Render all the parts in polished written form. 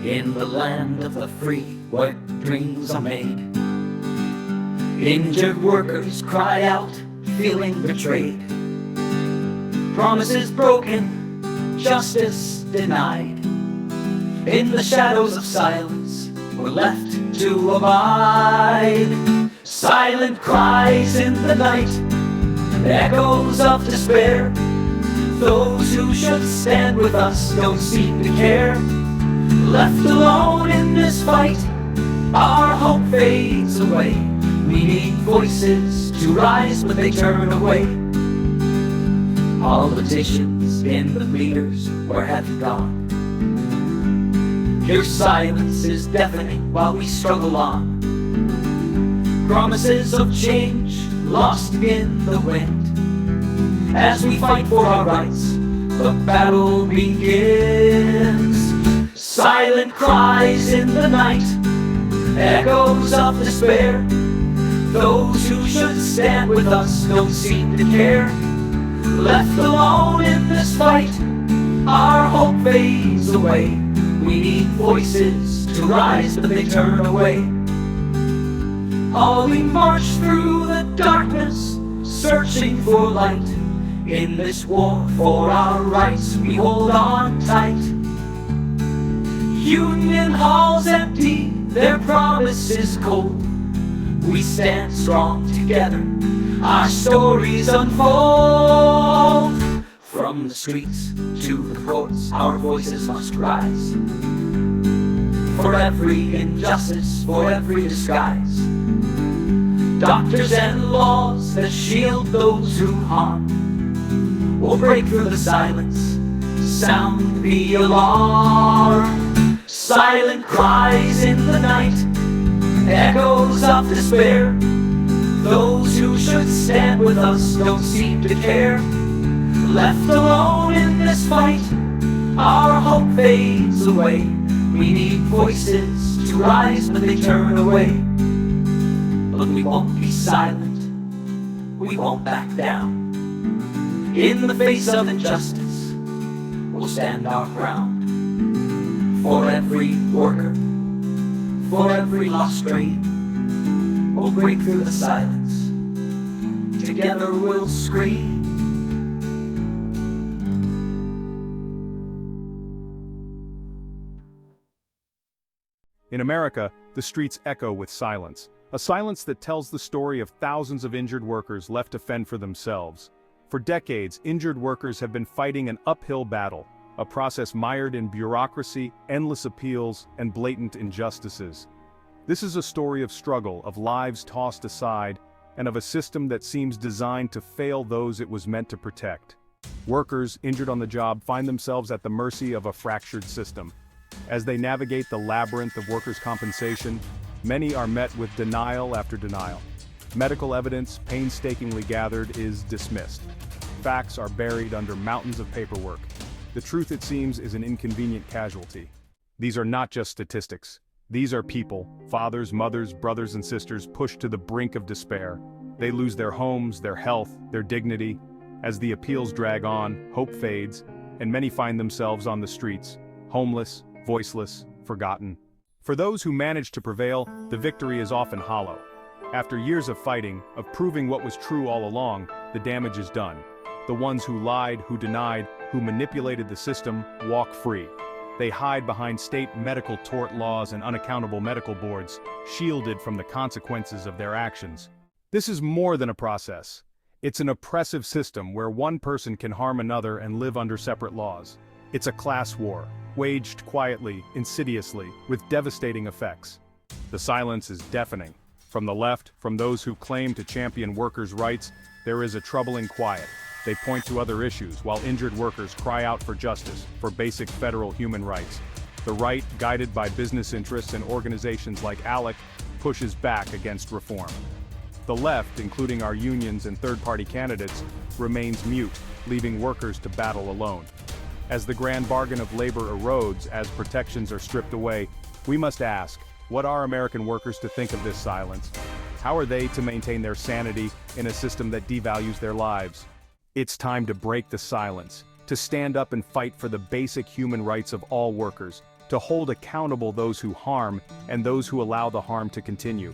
in the land of the free, where dreams are made. Injured workers cry out, feeling betrayed. Promises broken, justice denied. In the shadows of silence, we're left to abide. Silent cries in the night, echoes of despair. Those who should stand with us don't seem to care. Left alone in this fight, our hope fades away. We need voices to rise, but they turn away. Politicians and the leaders, where have you gone? Your silence is deafening while we struggle on. Promises of change lost in the wind. As we fight for our rights, the battle begins. Silent cries in the night, echoes of despair. Those who should stand with us don't seem to care. Left alone in this fight, our hope fades away. We need voices to rise, but they turn away. All we march through the darkness, searching for light. In this war for our rights, we hold on tight. Union halls empty, their promises cold. We stand strong together, our stories unfold. From the streets to the courts, our voices must rise. For every injustice, for every disguise. Doctors and laws that shield those who harm. We'll break through the silence, sound the alarm. Silent cries in the night, echoes of despair. Those who should stand with us don't seem to care. Left alone in this fight, our hope fades away. We need voices to rise, but they turn away. But we won't be silent, we won't back down. In the face of injustice, we'll stand our ground. For every worker, for every lost dream, we'll break through the silence. Together we'll scream. In America, the streets echo with silence. A silence that tells the story of thousands of injured workers left to fend for themselves. For decades, injured workers have been fighting an uphill battle, a process mired in bureaucracy, endless appeals, and blatant injustices. This is a story of struggle, of lives tossed aside, and of a system that seems designed to fail those it was meant to protect. Workers injured on the job find themselves at the mercy of a fractured system. As they navigate the labyrinth of workers' compensation, many are met with denial after denial. Medical evidence, painstakingly gathered, is dismissed. Facts are buried under mountains of paperwork. The truth, it seems, is an inconvenient casualty. These are not just statistics. These are people, fathers, mothers, brothers, and sisters pushed to the brink of despair. They lose their homes, their health, their dignity. As the appeals drag on, hope fades, and many find themselves on the streets, homeless, voiceless, forgotten. For those who manage to prevail, the victory is often hollow. After years of fighting, of proving what was true all along, the damage is done. The ones who lied, who denied, who manipulated the system, walk free. They hide behind state medical tort laws and unaccountable medical boards, shielded from the consequences of their actions. This is more than a process. It's an oppressive system where one person can harm another and live under separate laws. It's a class war, waged quietly, insidiously, with devastating effects. The silence is deafening. From the left, from those who claim to champion workers' rights, there is a troubling quiet. They point to other issues, while injured workers cry out for justice, for basic federal human rights. The right, guided by business interests and organizations like ALEC, pushes back against reform. The left, including our unions and third-party candidates, remains mute, leaving workers to battle alone. As the grand bargain of labor erodes, as protections are stripped away, we must ask, what are American workers to think of this silence? How are they to maintain their sanity in a system that devalues their lives? It's time to break the silence, to stand up and fight for the basic human rights of all workers, to hold accountable those who harm and those who allow the harm to continue.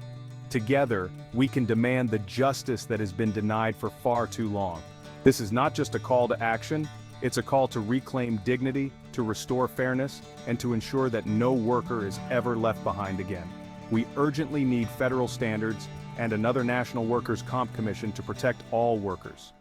Together, we can demand the justice that has been denied for far too long. This is not just a call to action, it's a call to reclaim dignity, to restore fairness, and to ensure that no worker is ever left behind again. We urgently need federal standards and another National Workers' Comp Commission to protect all workers.